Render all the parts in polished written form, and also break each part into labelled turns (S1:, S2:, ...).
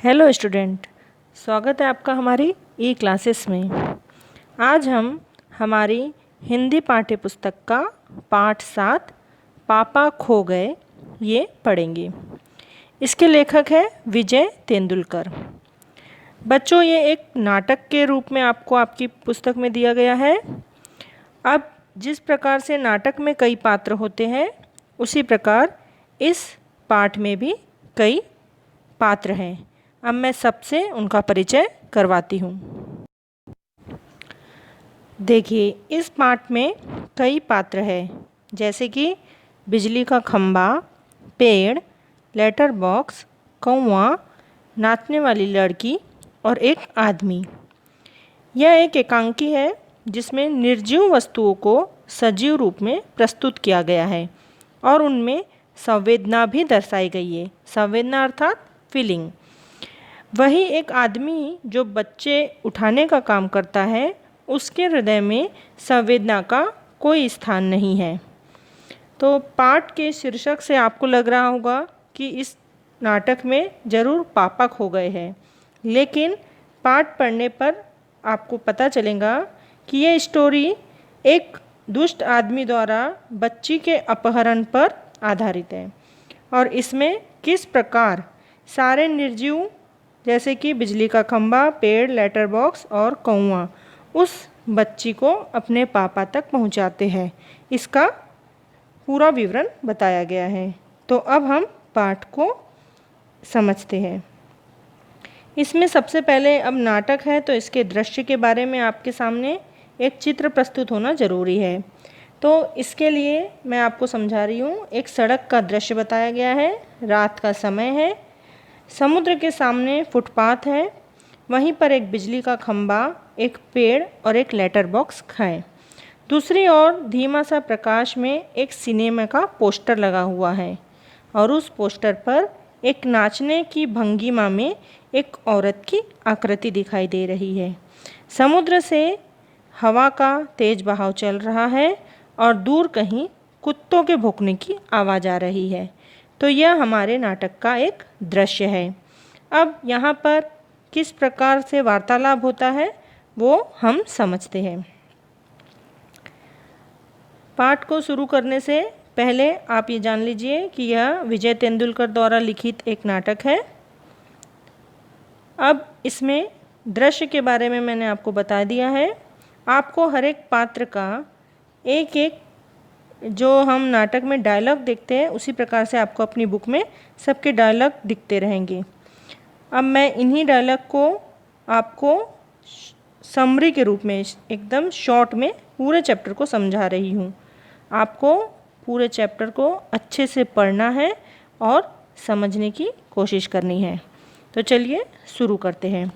S1: Hello student, स्वागत है आपका हमारी ई क्लासेस में। आज हम हमारी हिंदी पाठ्य पुस्तक का पाठ 7 पापा खो गए ये पढ़ेंगे। इसके लेखक है विजय तेंदुलकर। बच्चों, ये एक नाटक के रूप में आपको आपकी पुस्तक में दिया गया है। अब जिस प्रकार से नाटक में कई पात्र होते हैं, उसी प्रकार इस पाठ में भी कई पात्र हैं। अब मैं सबसे उनका परिचय करवाती हूँ। देखिए, इस पाठ में कई पात्र हैं, जैसे कि बिजली का खंभा, पेड़, लेटर बॉक्स, कौवा, नाचने वाली लड़की और एक आदमी। यह एक एकांकी है जिसमें निर्जीव वस्तुओं को सजीव रूप में प्रस्तुत किया गया है और उनमें संवेदना भी दर्शाई गई है। संवेदना अर्थात फीलिंग। वही एक आदमी जो बच्चे उठाने का काम करता है, उसके हृदय में संवेदना का कोई स्थान नहीं है। तो पाठ के शीर्षक से आपको लग रहा होगा कि इस नाटक में ज़रूर पापा खो गए हैं, लेकिन पाठ पढ़ने पर आपको पता चलेगा कि यह स्टोरी एक दुष्ट आदमी द्वारा बच्ची के अपहरण पर आधारित है और इसमें किस प्रकार सारे निर्जीव जैसे कि बिजली का खंभा, पेड़, लेटर बॉक्स और कौवा उस बच्ची को अपने पापा तक पहुंचाते हैं, इसका पूरा विवरण बताया गया है। तो अब हम पाठ को समझते हैं। इसमें सबसे पहले, अब नाटक है तो इसके दृश्य के बारे में आपके सामने एक चित्र प्रस्तुत होना ज़रूरी है। तो इसके लिए मैं आपको समझा रही हूँ। एक सड़क का दृश्य बताया गया है, रात का समय है, समुद्र के सामने फुटपाथ है, वहीं पर एक बिजली का खंभा, एक पेड़ और एक लेटर बॉक्स है। दूसरी ओर धीमा सा प्रकाश में एक सिनेमा का पोस्टर लगा हुआ है और उस पोस्टर पर एक नाचने की भंगिमा में एक औरत की आकृति दिखाई दे रही है। समुद्र से हवा का तेज बहाव चल रहा है और दूर कहीं कुत्तों के भौंकने की आवाज़ आ रही है। तो यह हमारे नाटक का एक दृश्य है। अब यहाँ पर किस प्रकार से वार्तालाप होता है वो हम समझते हैं। पाठ को शुरू करने से पहले आप ये जान लीजिए कि यह विजय तेंदुलकर द्वारा लिखित एक नाटक है। अब इसमें दृश्य के बारे में मैंने आपको बता दिया है। आपको हर एक पात्र का एक एक जो हम नाटक में डायलॉग देखते हैं, उसी प्रकार से आपको अपनी बुक में सबके डायलॉग दिखते रहेंगे। अब मैं इन्हीं डायलॉग को आपको समरी के रूप में एकदम शॉर्ट में पूरे चैप्टर को समझा रही हूँ। आपको पूरे चैप्टर को अच्छे से पढ़ना है और समझने की कोशिश करनी है। तो चलिए शुरू करते हैं।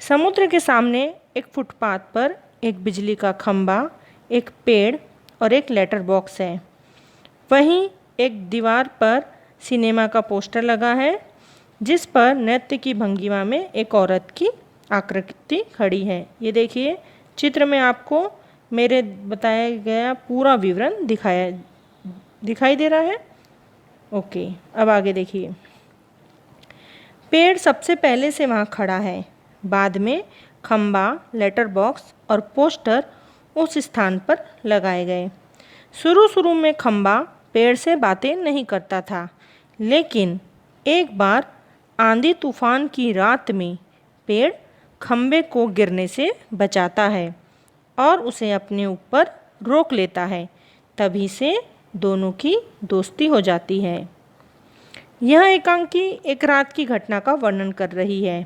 S1: समुद्र के सामने एक फुटपाथ पर एक बिजली का खंभा, एक पेड़ और एक लेटर बॉक्स है। वहीं एक दीवार पर सिनेमा का पोस्टर लगा है जिस पर नृत्य की भंगिमा में एक औरत की आकृति खड़ी है। ये देखिए, चित्र में आपको मेरे बताया गया पूरा विवरण दिखाई दे रहा है। ओके, अब आगे देखिए। पेड़ सबसे पहले से वहाँ खड़ा है, बाद में खंभा, लेटर बॉक्स और पोस्टर उस स्थान पर लगाए गए। शुरू में खंभा पेड़ से बातें नहीं करता था, लेकिन एक बार आंधी तूफान की रात में पेड़ खंभे को गिरने से बचाता है और उसे अपने ऊपर रोक लेता है। तभी से दोनों की दोस्ती हो जाती है। यह एकांकी एक रात की घटना का वर्णन कर रही है।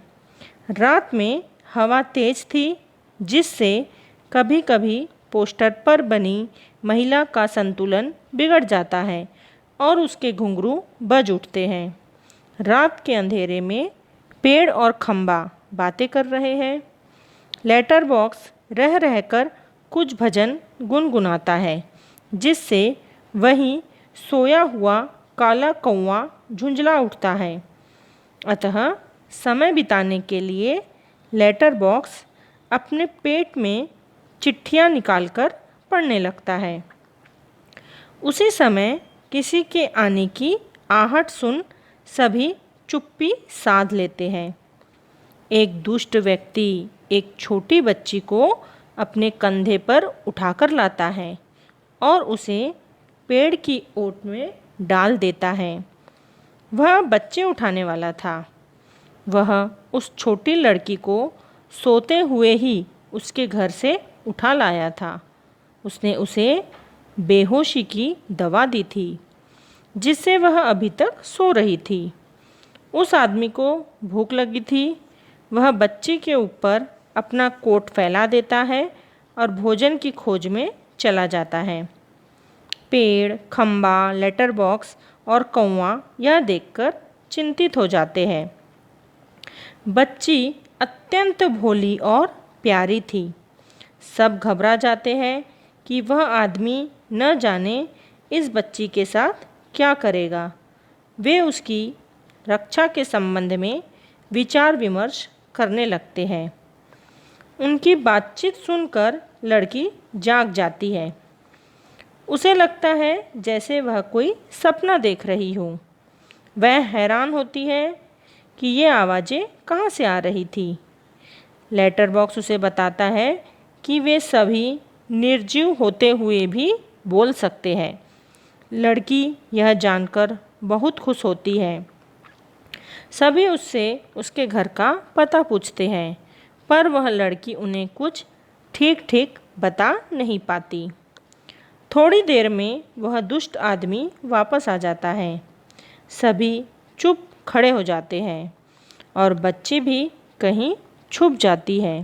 S1: रात में हवा तेज थी, जिससे कभी कभी पोस्टर पर बनी महिला का संतुलन बिगड़ जाता है और उसके घुंघरू बज उठते हैं। रात के अंधेरे में पेड़ और खंभा बातें कर रहे हैं। लेटर बॉक्स रह रहकर कुछ भजन गुनगुनाता है, जिससे वहीं सोया हुआ काला कौवा झुंझला उठता है। अतः समय बिताने के लिए लेटर बॉक्स अपने पेट में चिट्ठियाँ निकालकर पढ़ने लगता है। उसी समय किसी के आने की आहट सुन सभी चुप्पी साध लेते हैं। एक दुष्ट व्यक्ति एक छोटी बच्ची को अपने कंधे पर उठाकर लाता है और उसे पेड़ की ओट में डाल देता है। वह बच्चे उठाने वाला था। वह उस छोटी लड़की को सोते हुए ही उसके घर से उठा लाया था। उसने उसे बेहोशी की दवा दी थी जिससे वह अभी तक सो रही थी। उस आदमी को भूख लगी थी। वह बच्ची के ऊपर अपना कोट फैला देता है और भोजन की खोज में चला जाता है। पेड़, खंबा, लेटर बॉक्स और कौवा यह देखकर चिंतित हो जाते हैं। बच्ची अत्यंत भोली और प्यारी थी। सब घबरा जाते हैं कि वह आदमी न जाने इस बच्ची के साथ क्या करेगा। वे उसकी रक्षा के संबंध में विचार विमर्श करने लगते हैं। उनकी बातचीत सुनकर लड़की जाग जाती है। उसे लगता है जैसे वह कोई सपना देख रही हो। वह हैरान होती है कि ये आवाज़ें कहाँ से आ रही थी। लेटर बॉक्स उसे बताता है कि वे सभी निर्जीव होते हुए भी बोल सकते हैं। लड़की यह जानकर बहुत खुश होती है। सभी उससे उसके घर का पता पूछते हैं, पर वह लड़की उन्हें कुछ ठीक ठीक बता नहीं पाती। थोड़ी देर में वह दुष्ट आदमी वापस आ जाता है। सभी चुप खड़े हो जाते हैं और बच्ची भी कहीं छुप जाती है।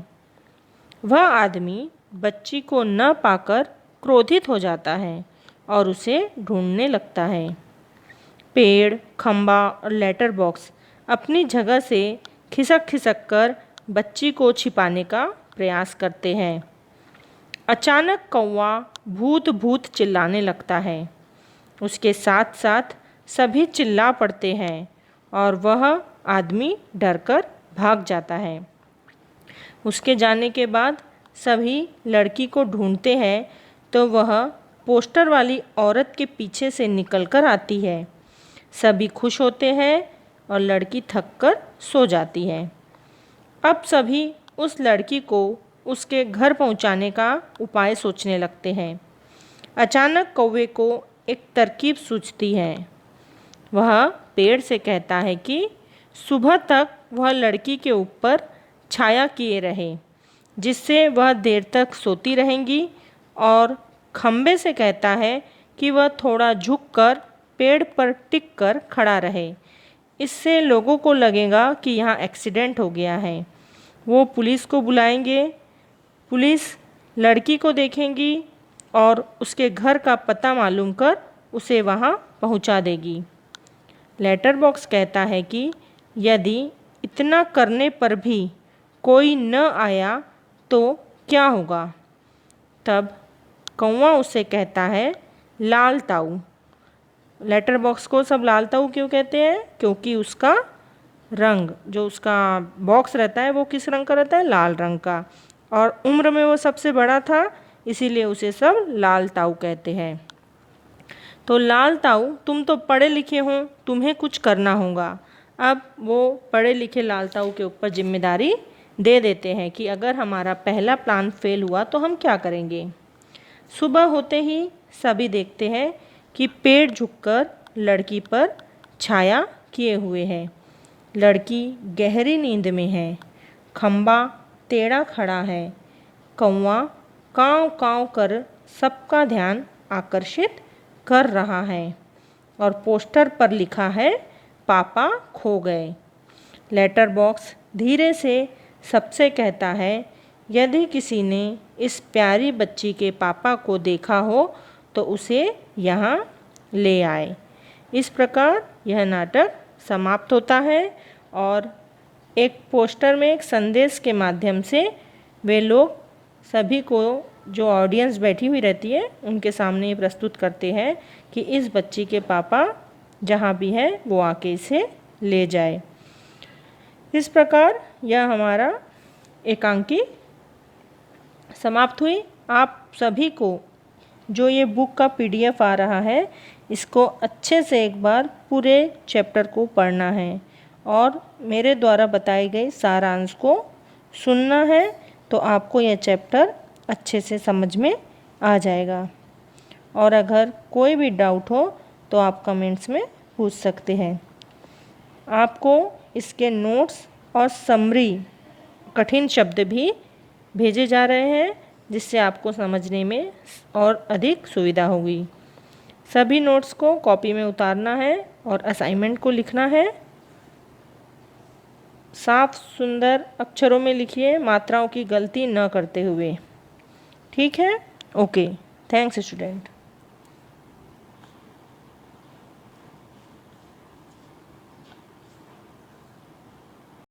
S1: वह आदमी बच्ची को न पाकर क्रोधित हो जाता है और उसे ढूंढने लगता है। पेड़, खंबा और लेटर बॉक्स अपनी जगह से खिसक खिसक कर बच्ची को छिपाने का प्रयास करते हैं। अचानक कौवा भूत भूत चिल्लाने लगता है। उसके साथ साथ सभी चिल्ला पड़ते हैं और वह आदमी डरकर भाग जाता है। उसके जाने के बाद सभी लड़की को ढूंढते हैं तो वह पोस्टर वाली औरत के पीछे से निकलकर आती है। सभी खुश होते हैं और लड़की थककर सो जाती है। अब सभी उस लड़की को उसके घर पहुंचाने का उपाय सोचने लगते हैं। अचानक कौवे को एक तरकीब सूझती है। वह पेड़ से कहता है कि सुबह तक वह लड़की के ऊपर छाया किए रहे, जिससे वह देर तक सोती रहेंगी, और खंबे से कहता है कि वह थोड़ा झुककर पेड़ पर टिक कर खड़ा रहे। इससे लोगों को लगेगा कि यहाँ एक्सीडेंट हो गया है। वो पुलिस को बुलाएंगे। पुलिस लड़की को देखेंगी और उसके घर का पता मालूम कर उसे वहाँ पहुँचा देगी। लेटर बॉक्स कहता है कि यदि इतना करने पर भी कोई न आया तो क्या होगा। तब कौवा उससे कहता है लाल ताऊ। लेटर बॉक्स को सब लाल ताऊ क्यों कहते हैं? क्योंकि उसका रंग, जो उसका बॉक्स रहता है वो किस रंग का रहता है? लाल रंग का। और उम्र में वो सबसे बड़ा था, इसीलिए उसे सब लाल ताऊ कहते हैं। तो लाल ताऊ, तुम तो पढ़े लिखे हो, तुम्हें कुछ करना होगा। अब वो पढ़े लिखे लाल ताऊ के ऊपर जिम्मेदारी दे देते हैं कि अगर हमारा पहला प्लान फेल हुआ तो हम क्या करेंगे। सुबह होते ही सभी देखते हैं कि पेड़ झुककर लड़की पर छाया किए हुए है। लड़की गहरी नींद में है। खंबा टेढ़ा खड़ा है। कौवा काँव काँव कर सबका ध्यान आकर्षित कर रहा है और पोस्टर पर लिखा है पापा खो गए। लेटर बॉक्स धीरे से सबसे कहता है यदि किसी ने इस प्यारी बच्ची के पापा को देखा हो तो उसे यहाँ ले आए। इस प्रकार यह नाटक समाप्त होता है और एक पोस्टर में एक संदेश के माध्यम से वे लोग सभी को, जो ऑडियंस बैठी हुई रहती है, उनके सामने प्रस्तुत करते हैं कि इस बच्ची के पापा जहाँ भी है वो आके इसे ले जाए। इस प्रकार यह हमारा एकांकी समाप्त हुई। आप सभी को जो ये बुक का PDF आ रहा है, इसको अच्छे से एक बार पूरे चैप्टर को पढ़ना है और मेरे द्वारा बताई गई सारांश को सुनना है, तो आपको यह चैप्टर अच्छे से समझ में आ जाएगा। और अगर कोई भी डाउट हो तो आप कमेंट्स में पूछ सकते हैं। आपको इसके नोट्स और समरी कठिन शब्द भी भेजे जा रहे हैं, जिससे आपको समझने में और अधिक सुविधा होगी। सभी नोट्स को कॉपी में उतारना है और असाइनमेंट को लिखना है। साफ सुंदर अक्षरों में लिखिए, मात्राओं की गलती न करते हुए। ठीक है? Okay, thanks student.